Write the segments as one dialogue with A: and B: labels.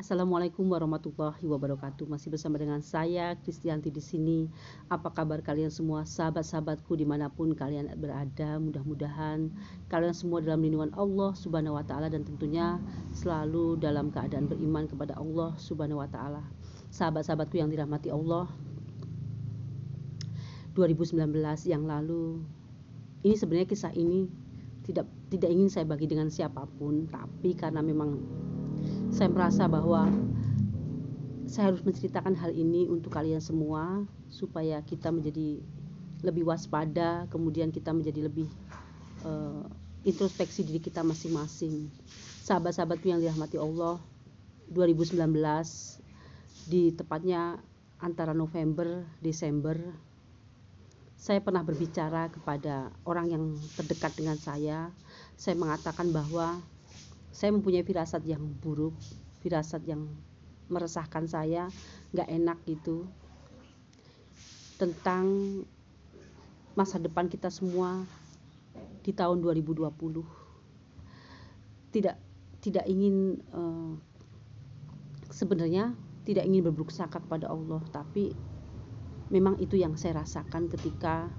A: Assalamualaikum warahmatullahi wabarakatuh. Masih bersama dengan saya Kristianti di sini. Apa kabar kalian semua, sahabat-sahabatku dimanapun kalian berada? Mudah-mudahan kalian semua dalam lindungan Allah Subhanahu Wa Taala dan tentunya selalu dalam keadaan beriman kepada Allah Subhanahu Wa Taala. Sahabat-sahabatku yang dirahmati Allah, 2019 yang lalu, ini sebenarnya kisah ini tidak ingin saya bagi dengan siapapun, tapi karena memang saya merasa bahwa saya harus menceritakan hal ini untuk kalian semua supaya kita menjadi lebih waspada, kemudian kita menjadi lebih introspeksi diri kita masing-masing. Sahabat-sahabatku yang dirahmati Allah, 2019 di tepatnya antara November Desember, saya pernah berbicara kepada orang yang terdekat dengan saya. Saya mengatakan bahwa saya mempunyai firasat yang buruk, firasat yang meresahkan saya, gak enak gitu, tentang masa depan kita semua di tahun 2020. Tidak ingin sebenarnya tidak ingin berburuk sangka kepada Allah, tapi memang itu yang saya rasakan ketika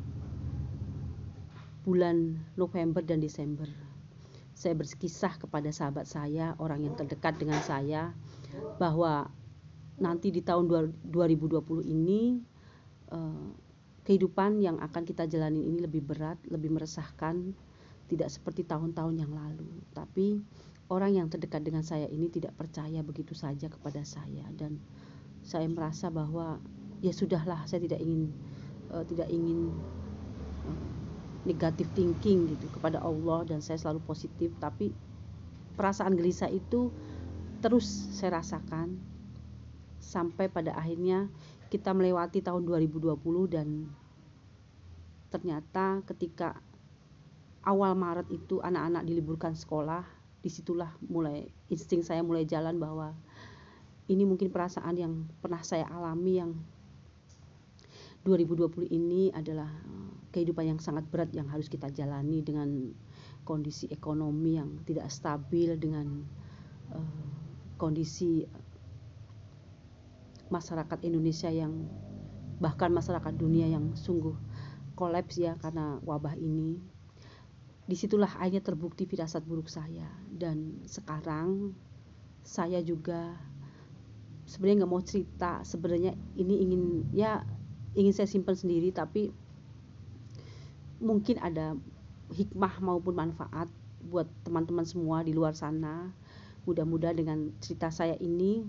A: bulan November dan Desember. Saya berkisah kepada sahabat saya, orang yang terdekat dengan saya, bahwa nanti di tahun 2020 ini kehidupan yang akan kita jalani ini lebih berat, lebih meresahkan, tidak seperti tahun-tahun yang lalu. Tapi orang yang terdekat dengan saya ini tidak percaya begitu saja kepada saya, dan saya merasa bahwa ya sudahlah, saya tidak ingin negative thinking gitu kepada Allah, dan saya selalu positif. Tapi perasaan gelisah itu terus saya rasakan sampai pada akhirnya kita melewati tahun 2020, dan ternyata ketika awal Maret itu anak-anak diliburkan sekolah, disitulah mulai insting saya mulai jalan bahwa ini mungkin perasaan yang pernah saya alami, yang 2020 ini adalah kehidupan yang sangat berat yang harus kita jalani dengan kondisi ekonomi yang tidak stabil, dengan kondisi masyarakat Indonesia yang bahkan masyarakat dunia yang sungguh kolaps ya karena wabah ini. Disitulah akhirnya terbukti firasat buruk saya, dan sekarang saya juga sebenarnya nggak mau cerita. Sebenarnya ini ingin saya simpan sendiri, tapi mungkin ada hikmah maupun manfaat buat teman-teman semua di luar sana. Mudah-mudahan dengan cerita saya ini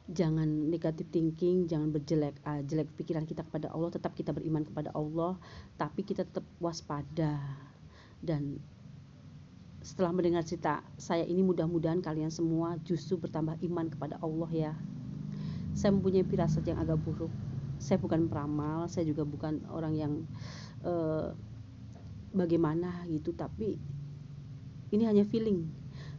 A: jangan negative thinking, jangan jelek pikiran kita kepada Allah, tetap kita beriman kepada Allah, tapi kita tetap waspada. Dan setelah mendengar cerita saya ini, mudah-mudahan kalian semua justru bertambah iman kepada Allah ya. Saya mempunyai firasat yang agak buruk. Saya bukan peramal, saya juga bukan orang yang bagaimana gitu, tapi ini hanya feeling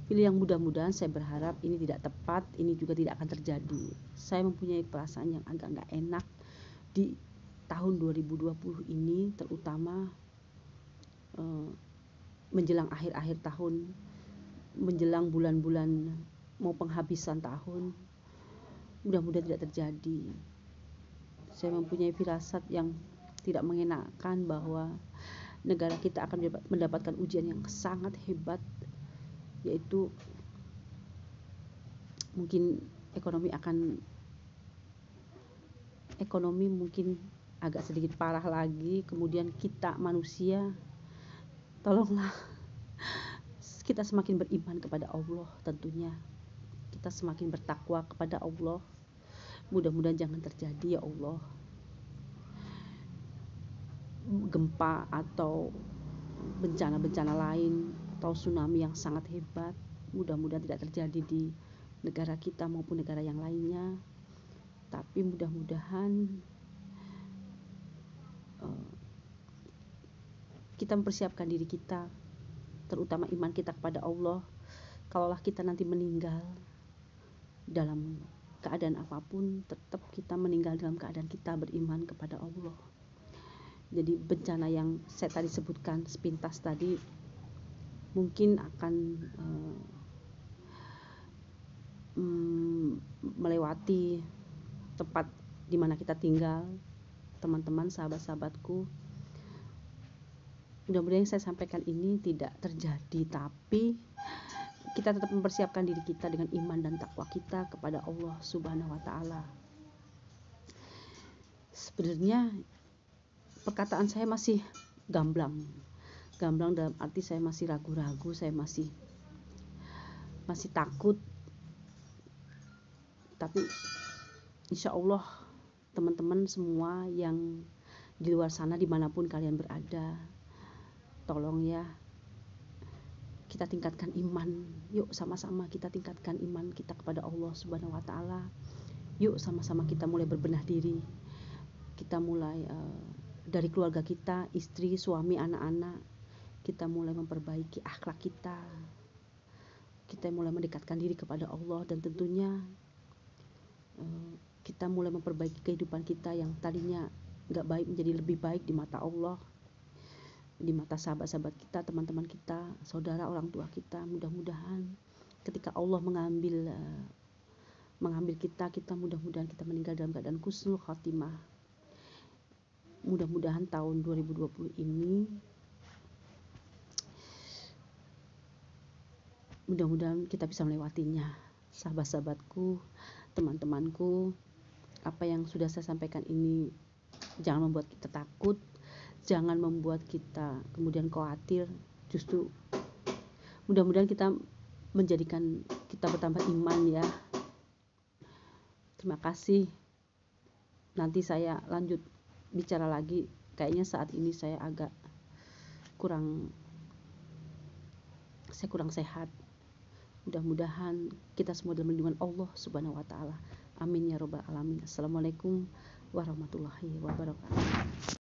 A: yang mudah-mudahan saya berharap ini tidak tepat, ini juga tidak akan terjadi. Saya mempunyai perasaan yang agak gak enak di tahun 2020 ini, terutama menjelang akhir-akhir tahun, menjelang bulan-bulan mau penghabisan tahun. Mudah-mudahan tidak terjadi. Saya mempunyai firasat yang tidak mengenakan bahwa negara kita akan mendapatkan ujian yang sangat hebat, yaitu mungkin ekonomi mungkin agak sedikit parah lagi. Kemudian kita manusia, tolonglah kita semakin beriman kepada Allah, tentunya kita semakin bertakwa kepada Allah. Mudah-mudahan jangan terjadi ya Allah gempa atau bencana-bencana lain atau tsunami yang sangat hebat. Mudah-mudahan tidak terjadi di negara kita maupun negara yang lainnya. Tapi mudah-mudahan kita mempersiapkan diri kita, terutama iman kita kepada Allah. Kalaulah kita nanti meninggal dalam keadaan apapun, tetap kita meninggal dalam keadaan kita beriman kepada Allah. Jadi bencana yang saya tadi sebutkan sepintas tadi mungkin akan melewati tempat di mana kita tinggal, teman-teman, sahabat-sahabatku. Mudah-mudahan yang saya sampaikan ini tidak terjadi, tapi kita tetap mempersiapkan diri kita dengan iman dan takwa kita kepada Allah Subhanahu wa Ta'ala. Sebenarnya perkataan saya masih gamblang dalam arti saya masih ragu-ragu, saya masih takut. Tapi insya Allah teman-teman semua yang di luar sana dimanapun kalian berada, tolong ya, kita tingkatkan iman. Yuk sama-sama kita tingkatkan iman kita kepada Allah Subhanahu wa Ta'ala. Yuk sama-sama kita mulai berbenah diri. Kita mulai dari keluarga kita, istri, suami, anak-anak. Kita mulai memperbaiki akhlak kita. Kita mulai mendekatkan diri kepada Allah, dan tentunya kita mulai memperbaiki kehidupan kita yang tadinya gak baik menjadi lebih baik di mata Allah, di mata sahabat-sahabat kita, teman-teman kita, saudara, orang tua kita. Mudah-mudahan ketika Allah mengambil kita mudah-mudahan kita meninggal dalam keadaan husnul khatimah. Mudah-mudahan tahun 2020 ini, mudah-mudahan kita bisa melewatinya. Sahabat-sahabatku, teman-temanku, apa yang sudah saya sampaikan ini jangan membuat kita takut, jangan membuat kita kemudian khawatir. Justru mudah-mudahan kita menjadikan kita bertambah iman ya. Terima kasih. Nanti saya lanjut bicara lagi. Kayaknya saat ini saya agak kurang sehat. Mudah-mudahan kita semua dalam lindungan Allah Subhanahu wa Ta'ala. Amin ya robbal alamin. Assalamualaikum warahmatullahi wabarakatuh.